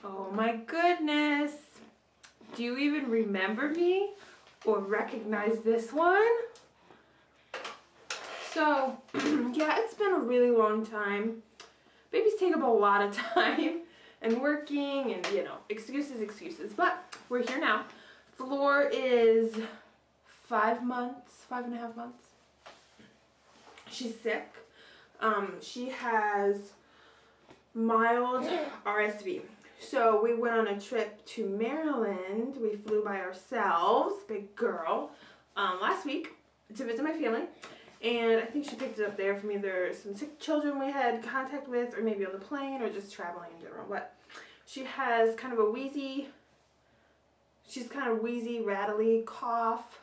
Oh my goodness. Do you even remember me or recognize this one? So, yeah, it's been a really long time. Babies take up a lot of time and working and, you know, excuses. But we're here now. Flor is 5 months, 5.5 months. She's sick. She has mild RSV. So we went on a trip to Maryland. We flew by ourselves, big girl, last week to visit my family. And I think she picked it up there from either some sick children we had contact with or maybe on the plane or just traveling in general. But she has kind of a wheezy, rattly cough,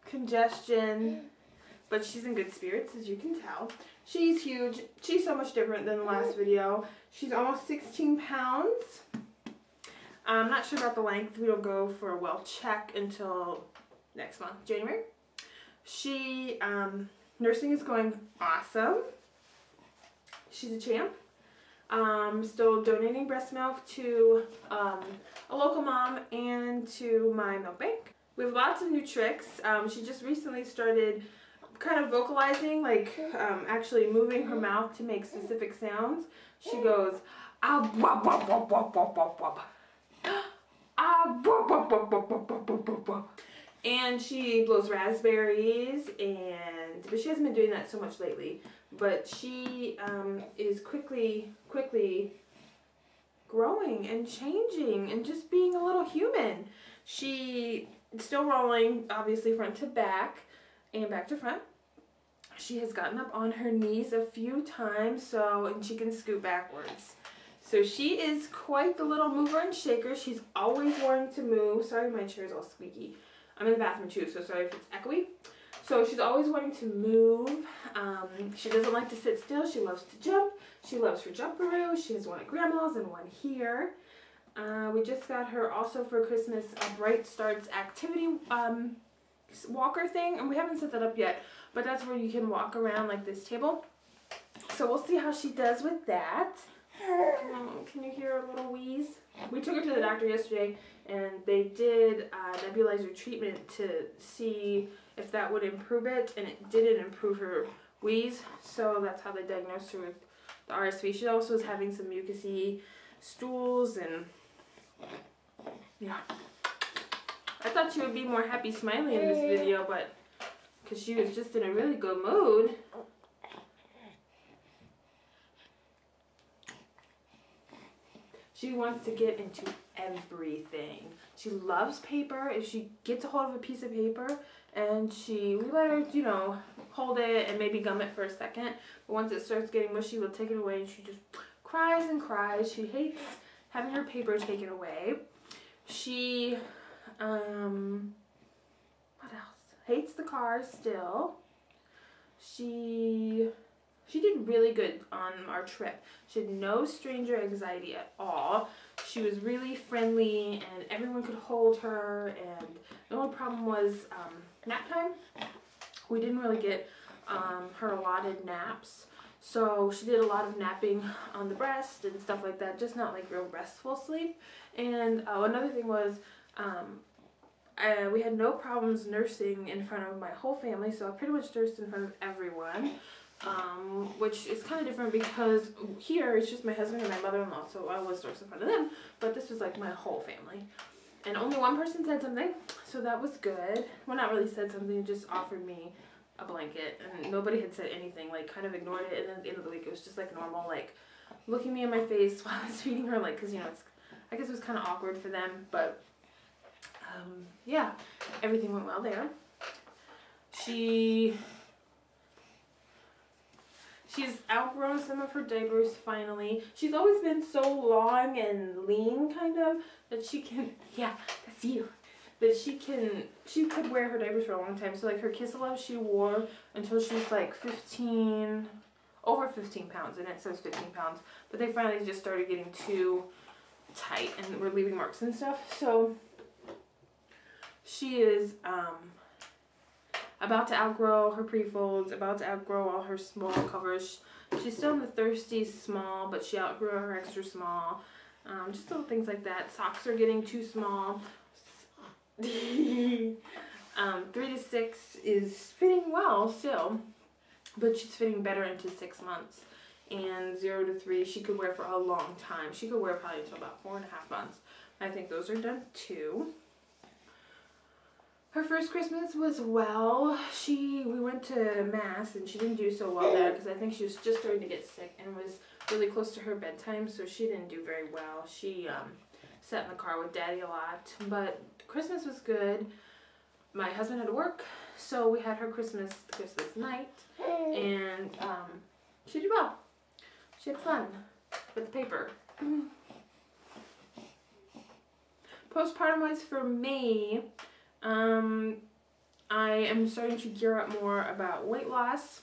congestion, but she's in good spirits, as you can tell. She's huge. She's so much different than the last video. She's almost 16 pounds. I'm not sure about the length. We don't go for a well check until next month, January. She, nursing is going awesome. She's a champ. Still donating breast milk to a local mom and to my milk bank. We have lots of new tricks. She just recently started kind of vocalizing, like actually moving her mouth to make specific sounds. She goes, ah, wop, wop, wop, wop, wop, wop, wop. Ah, wop, wop, wop, wop, wop, wop, wop, wop. And she blows raspberries, but she hasn't been doing that so much lately. But she is quickly growing and changing and just being a little human. She is still rolling, obviously, front to back and back to front. She has gotten up on her knees a few times, and she can scoot backwards. So she is quite the little mover and shaker. She's always wanting to move. Sorry, my chair is all squeaky. I'm in the bathroom too, so sorry if it's echoey. So she's always wanting to move. She doesn't like to sit still. She loves to jump. She loves her jumperoo. She has one at Grandma's and one here. We just got her also for Christmas a Bright Starts activity walker thing, and we haven't set that up yet, but that's where you can walk around like this table. So we'll see how she does with that. Can you hear a little wheeze? We took her to the doctor yesterday and they did a nebulizer treatment to see if that would improve it, and it didn't improve her wheeze, so that's how they diagnosed her with the RSV. She also was having some mucousy stools, and yeah. I thought she would be more happy smiling in this video, but because she was just in a really good mood. She wants to get into everything. She loves paper. If she gets a hold of a piece of paper and we let her, you know, hold it and maybe gum it for a second. But once it starts getting mushy, we'll take it away, and she just cries and cries. She hates having her paper taken away. She, what else? Hates the cars still. She did really good on our trip. She had no stranger anxiety at all. She was really friendly and everyone could hold her, and the only problem was nap time. We didn't really get her allotted naps. So she did a lot of napping on the breast and stuff like that, just not like real restful sleep. And another thing was we had no problems nursing in front of my whole family, so I pretty much nursed in front of everyone. Which is kind of different because here it's just my husband and my mother-in-law, so I was nursed in front of them, but this was like my whole family. And only one person said something, so that was good. Well, not really said something, just offered me a blanket, and nobody had said anything, like kind of ignored it. And then at the end of the week it was just like normal, like looking me in my face while I was feeding her, like, because, you know, I guess it was kind of awkward for them, but yeah, everything went well there. She's outgrown some of her diapers finally. She's always been so long and lean, kind of, that she can, yeah, that's you, that she could wear her diapers for a long time. So like her Kiss Love she wore until she was like over 15 pounds, and it says 15 pounds, but they finally just started getting too tight and were leaving marks and stuff. So she is about to outgrow her pre-folds, about to outgrow all her small covers. She's still in the thirsty small, but she outgrew her extra small. Just little things like that. Socks are getting too small. 3 to 6 is fitting well still, but she's fitting better into 6 months. And 0 to 3 she could wear for a long time. She could wear probably until about 4.5 months. I think those are done too. Her first Christmas was well. We went to Mass and she didn't do so well there because I think she was just starting to get sick and was really close to her bedtime, so she didn't do very well. She sat in the car with Daddy a lot, but Christmas was good. My husband had to work, so we had her Christmas night, and she did well. She had fun with the paper. Postpartum wise for me, I am starting to gear up more about weight loss.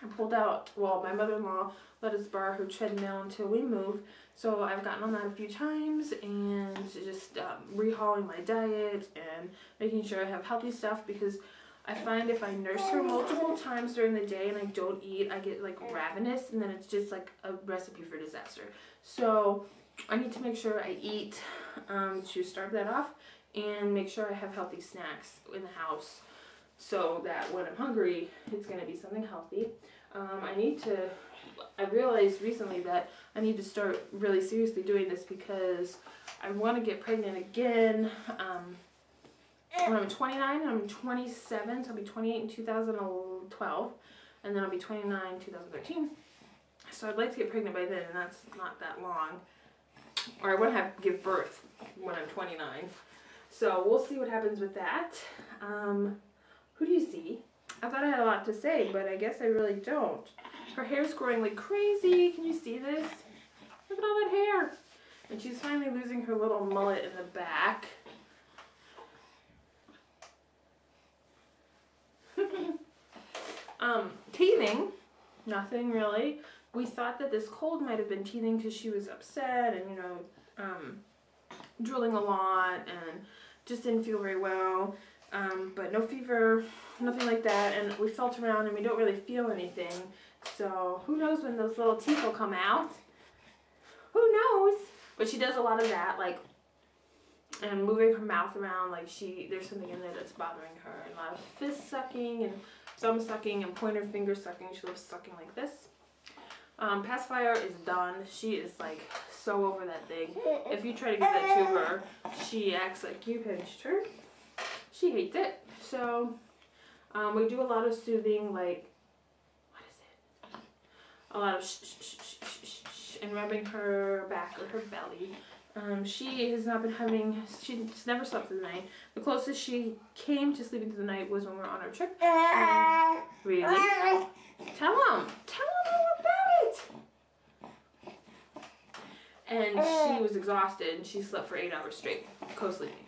I pulled out, well, my mother-in-law let us borrow her treadmill until we move, so I've gotten on that a few times and just rehauling my diet and making sure I have healthy stuff, because I find if I nurse her multiple times during the day and I don't eat, I get like ravenous, and then it's just like a recipe for disaster. So I need to make sure I eat to start that off, and make sure I have healthy snacks in the house so that when I'm hungry, it's going to be something healthy. I realized recently that I need to start really seriously doing this because I want to get pregnant again when I'm 29 and I'm 27, so I'll be 28 in 2012, and then I'll be 29 in 2013. So I'd like to get pregnant by then, and that's not that long. Or I want to give birth when I'm 29. So we'll see what happens with that. Who do you see? I thought I had a lot to say, but I guess I really don't. Her hair's growing like crazy. Can you see this? Look at all that hair. And she's finally losing her little mullet in the back. Teething. Nothing really. We thought that this cold might have been teething because she was upset and, you know, drooling a lot and just didn't feel very well. But no fever, nothing like that. And we felt around and we don't really feel anything. So who knows when those little teeth will come out? Who knows? But she does a lot of that, like, and moving her mouth around, like there's something in there that's bothering her. And a lot of fist sucking and thumb sucking and pointer finger sucking. She loves sucking like this. Pacifier is done. She is like so over that thing. If you try to give that to her, she acts like you pinched her. She hates it. So we do a lot of soothing, like, what is it? A lot of shh, shh, shh, shh, shh, and rubbing her back or her belly. She has not been having, she's never slept through the night. The closest she came to sleeping through the night was when we were on our trip. Really? Tell him all about it. And she was exhausted and she slept for 8 hours straight, co-sleeping.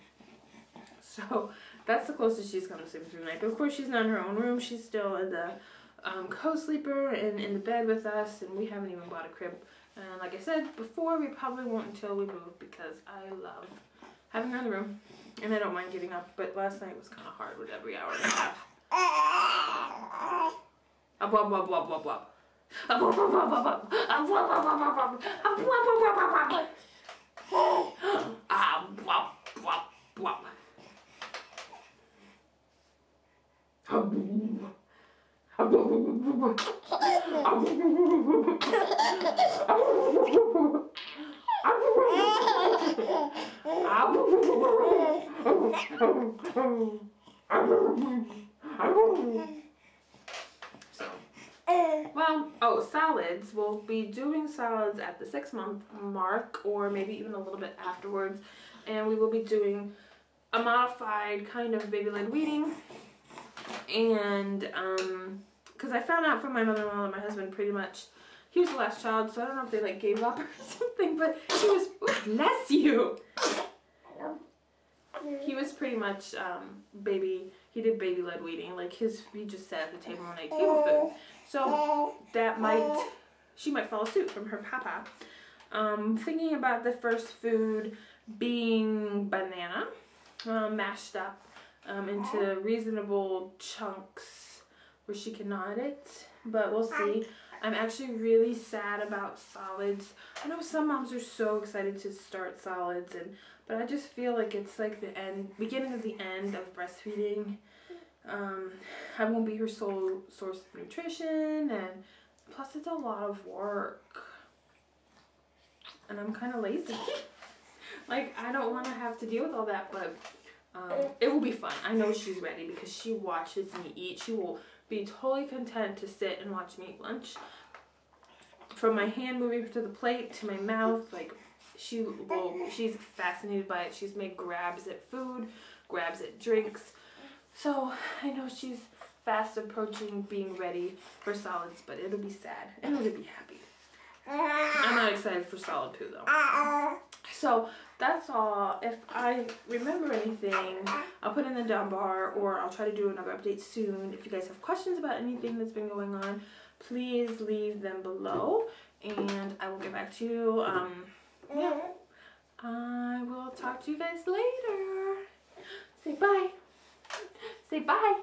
So that's the closest she's come to sleeping through the night. But of course she's not in her own room. She's still in the co-sleeper and in the bed with us, and we haven't even bought a crib. And like I said before, we probably won't until we move because I love having her in the room. And I don't mind getting up, but last night was kind of hard with every hour and a half. Wub, wub, wub, wub, wub. Wub, wub, wub, wub, wub. Wub, wub, wub, wub, wub. Wub, wub, wub, wub, wub. Wub, wub, wub. Salads. We'll be doing salads at the 6-month mark, or maybe even a little bit afterwards. And we will be doing a modified kind of baby-led weaning. And because I found out from my mother-in-law and my husband, pretty much he was the last child, so I don't know if they like gave up or something, but he was, bless you, he was pretty much he did baby-led weaning, like he just sat at the table and ate table food. So that she might follow suit from her papa. Thinking about the first food being banana, mashed up into reasonable chunks where she can gnaw it, but we'll see. I'm actually really sad about solids. I know some moms are so excited to start solids, but I just feel like it's like the beginning of the end of breastfeeding. I won't be her sole source of nutrition, and plus it's a lot of work. And I'm kind of lazy. Like, I don't want to have to deal with all that, but it will be fun. I know she's ready because she watches me eat. She will be totally content to sit and watch me eat lunch. From my hand moving to the plate to my mouth, like, she's fascinated by it. She's made grabs at food, grabs at drinks. So I know she's fast approaching being ready for solids, but it'll be sad and it'll be happy. I'm not excited for solid poo though. So that's all. If I remember anything, I'll put it in the down bar, or I'll try to do another update soon. If you guys have questions about anything that's been going on, please leave them below and I will get back to you. Yeah, I will talk to you guys later. Say bye. Say bye.